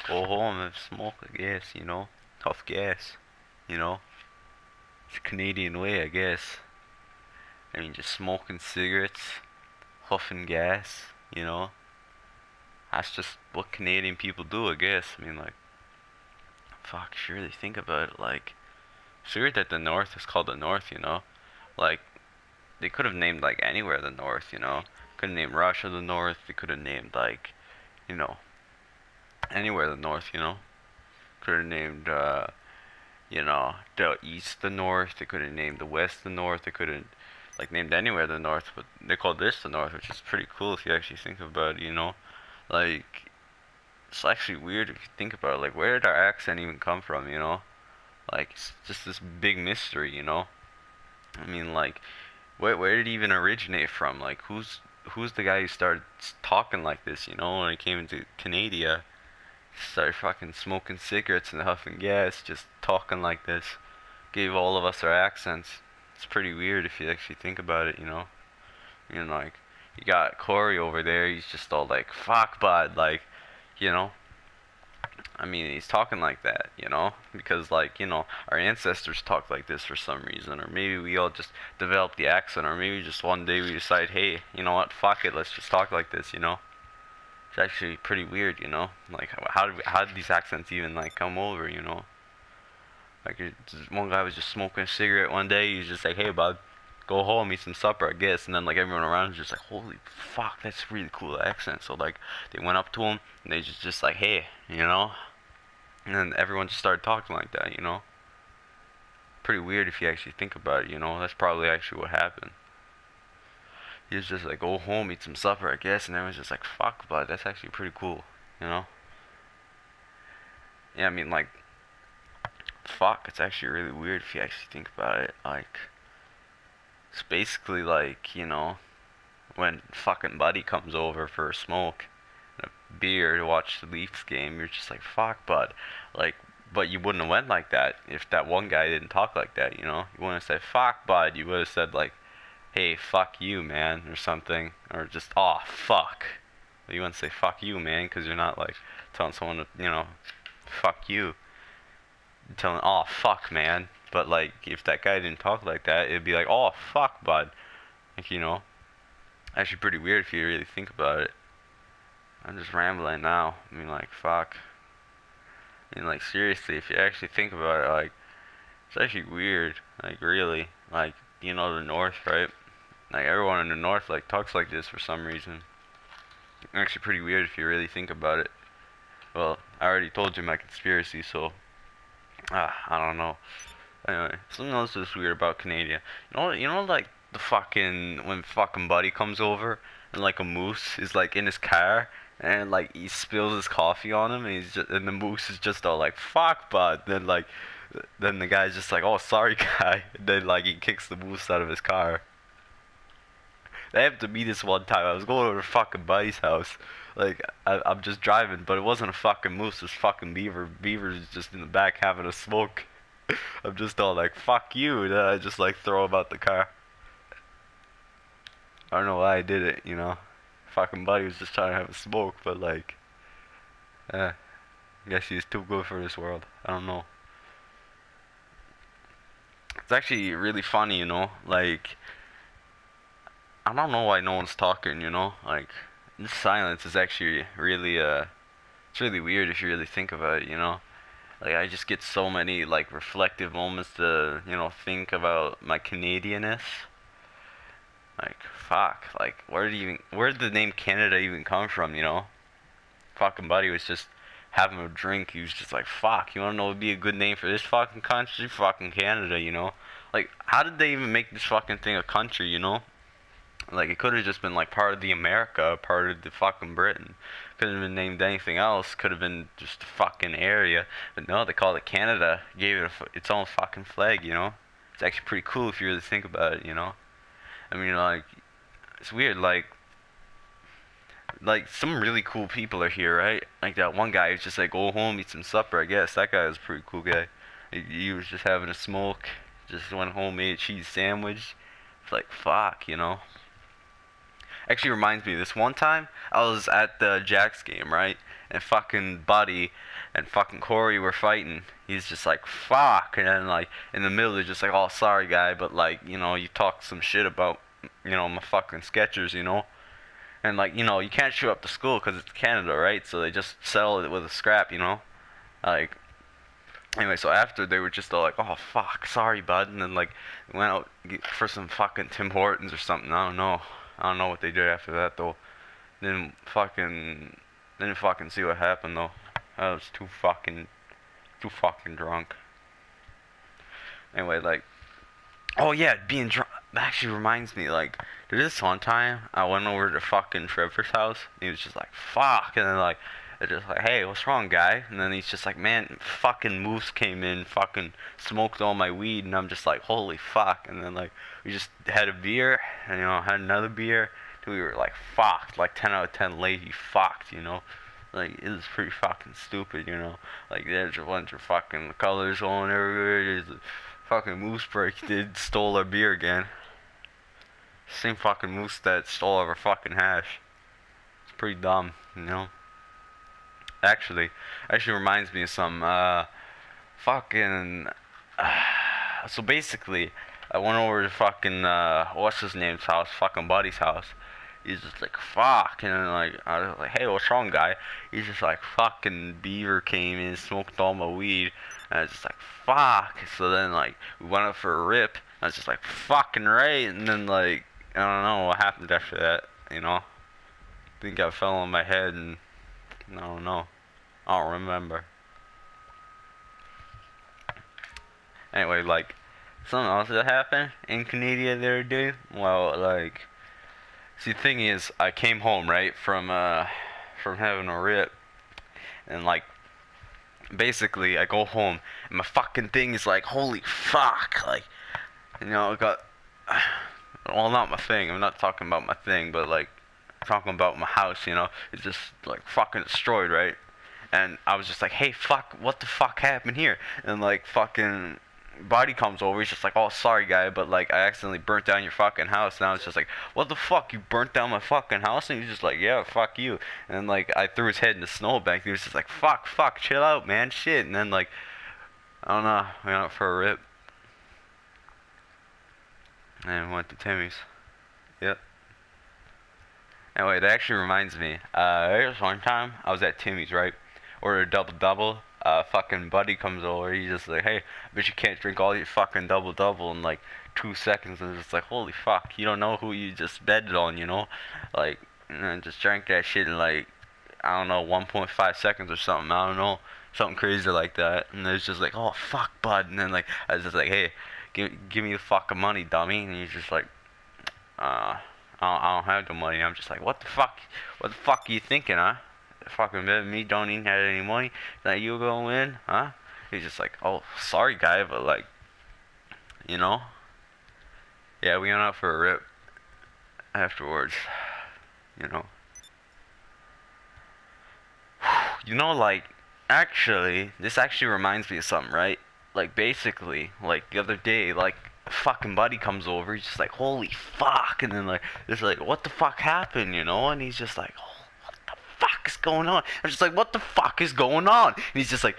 Go home and smoke, I guess, you know. Tough gas, you know. It's a Canadian way, I guess. I mean, just smoking cigarettes, huffing gas, you know. That's just what Canadian people do, I guess. I mean, like, fuck, sure, they think about it, like, sure that the North is called the North, you know. Like, they could have named, like, anywhere the North, you know. Could have named Russia the North, they could have named, like, you know, anywhere the North, you know. Could have named, you know, the East the North, they could have named the West the North, they could have, like, named anywhere the North, but they called this the North, which is pretty cool if you actually think about it, you know. Like, it's actually weird if you think about it. Like, where did our accent even come from, you know? Like, it's just this big mystery, you know? I mean, like, where did it even originate from? Like, who's the guy who started talking like this, you know, when he came into Canada? Started fucking smoking cigarettes and huffing gas, just talking like this. Gave all of us our accents. It's pretty weird if you actually think about it, you know? You know, like, you got Corey over there, he's just all like, fuck, bud, like, you know? I mean, he's talking like that, you know, because like, you know, our ancestors talked like this for some reason, or maybe we all just developed the accent, or maybe just one day we decide, hey, you know what, fuck it, let's just talk like this, you know. It's actually pretty weird, you know. Like, how did these accents even like come over, you know? Like, one guy was just smoking a cigarette one day. He's just like, hey, bud, go home, eat some supper, I guess. And then like everyone around was just like, holy fuck, that's really cool accent. So like they went up to him and they just like, hey, you know. And then everyone just started talking like that, you know? Pretty weird if you actually think about it, you know? That's probably actually what happened. He was just like, go home, eat some supper, I guess, and everyone's just like, fuck, bud, that's actually pretty cool, you know? Yeah, I mean, like, fuck, it's actually really weird if you actually think about it. Like, it's basically like, you know, when fucking buddy comes over for a smoke and a beer to watch the Leafs game, you're just like, fuck, bud. Like, but you wouldn't have went like that if that one guy didn't talk like that, you know? You wouldn't have said, fuck, bud. You would have said, like, hey, fuck you, man, or something. Or just, oh, fuck. But you wouldn't say, fuck you, man, because you're not, like, telling someone to, you know, fuck you. You're telling, oh, fuck, man. But, like, if that guy didn't talk like that, it'd be like, oh, fuck, bud. Like, you know, actually pretty weird if you really think about it. I'm just rambling now. I mean, like, fuck. I mean, like, seriously, if you actually think about it, like, it's actually weird. Like, really. Like, you know, the North, right? Like, everyone in the North, like, talks like this for some reason. Actually pretty weird if you really think about it. Well, I already told you my conspiracy, so, I don't know. Anyway, something else that's weird about Canada. Like, the fucking, when fucking Buddy comes over, and, like, a moose is, like, in his car, and like he spills his coffee on him, and and the moose is just all like "fuck, bud." Then the guy's just like, "Oh, sorry, guy." And then like he kicks the moose out of his car. They happened to me this one time. I was going over to fucking buddy's house. Like I'm just driving, but it wasn't a fucking moose. It was fucking beaver. Beaver's just in the back having a smoke. I'm just all like "fuck you," and then I just like throw him out the car. I don't know why I did it, you know. Fucking buddy was just trying to have a smoke, but like, eh. I guess he's too good for this world. I don't know. It's actually really funny, you know. Like, I don't know why no one's talking, you know. Like, this silence is actually really, it's really weird if you really think about it, you know. Like, I just get so many, like, reflective moments to, you know, think about my Canadianness. Like, fuck. Like, where did the name Canada even come from, you know? Fucking buddy was just having a drink. He was just like, fuck, you wanna know what would be a good name for this fucking country? Fucking Canada, you know? Like, how did they even make this fucking thing a country, you know? Like, it could have just been like part of the America, part of the fucking Britain. Could have been named anything else. Could have been just a fucking area. But no, they called it Canada. Gave it its own fucking flag, you know? It's actually pretty cool if you really think about it, you know? I mean, like, it's weird, like some really cool people are here, right? Like that one guy who's just like, go home, eat some supper. I guess that guy was a pretty cool guy. He was just having a smoke, just went home, made a cheese sandwich. It's like fuck, you know. Actually reminds me, this one time I was at the Jacks game, right? and fucking Buddy and fucking Corey were fighting. He's just like, fuck, and then like in the middle they're just like, oh sorry guy, but like, you know, you talk some shit about, you know, my fucking Skechers, you know. And like, you know, you can't show up to school because it's Canada, right? So they just settle it with a scrap, you know. Like, anyway, so after they were just all like, oh fuck, sorry bud, and then like went out for some fucking Tim Hortons or something. I don't know what they did after that though. Didn't fucking see what happened though. I was too fucking drunk. Anyway, like, oh yeah, being drunk actually reminds me, like, there this one time I went over to fucking Trevor's house. And he was just like, fuck, and then like, I just like, hey, what's wrong, guy? And then he's just like, man, fucking Moose came in, fucking smoked all my weed, and I'm just like, holy fuck. And then like, we just had a beer, and you know, had another beer. We were like fucked, like 10 out of 10 lazy fucked, you know. Like, it was pretty fucking stupid, you know. Like, there's a bunch of fucking colors on everywhere. There's a fucking Moose break stole our beer again. Same fucking Moose that stole our fucking hash. It's pretty dumb, you know. Actually reminds me of some fucking so basically I went over to fucking what's his name's house, fucking Buddy's house. He's just like fuck, and then like I was like, hey, what's wrong, guy? He's just like, fucking Beaver came in, smoked all my weed, and I was just like fuck. So then like we went up for a rip. I was just like fucking right, and then like I don't know what happened after that, you know. I think I fell on my head and I don't know. I don't remember. Anyway, like, something else that happened in Canada the other day. Well, like, see, the thing is, I came home, right, from having a rip, and like, basically, I go home, and my fucking thing is like, holy fuck, like, you know, I got, well, not my thing. I'm not talking about my thing, but like, talking about my house, you know, it's just like fucking destroyed, right? And I was just like, hey, fuck, what the fuck happened here? And like, fucking Buddy comes over, he's just like, oh, sorry, guy, but like, I accidentally burnt down your fucking house. And I was just like, what the fuck, you burnt down my fucking house? And he's just like, yeah, fuck you. And then like, I threw his head in the snowbank, and he was just like, fuck, chill out, man, shit. And then like, I don't know, we went out for a rip. And went to Timmy's. Yep. Anyway, that actually reminds me, there was one time, I was at Timmy's, right? Ordered a double-double. Fucking Buddy comes over. He's just like, hey, I bet you can't drink all your fucking double-double in like 2 seconds. And it's just like, holy fuck, you don't know who you just betted on, you know? Like, and then just drank that shit in like, I don't know, 1.5 seconds or something. I don't know, something crazy like that. And it's just like, oh fuck, Bud. And then like, I was just like, hey, give me the fucking money, dummy. And he's just like, I don't have the money. I'm just like, what the fuck are you thinking, huh? Fucking me don't even have any money that you gonna win, huh? He's just like, oh, sorry, guy, but like, you know, yeah, we went out for a rip afterwards, you know. You know, like, actually, this actually reminds me of something, right? Like, basically, like, the other day, like, fucking Buddy comes over, he's just like, holy fuck, and then like, it's like, what the fuck happened, you know? And he's just like, fuck is going on? I'm just like, what the fuck is going on? And he's just like,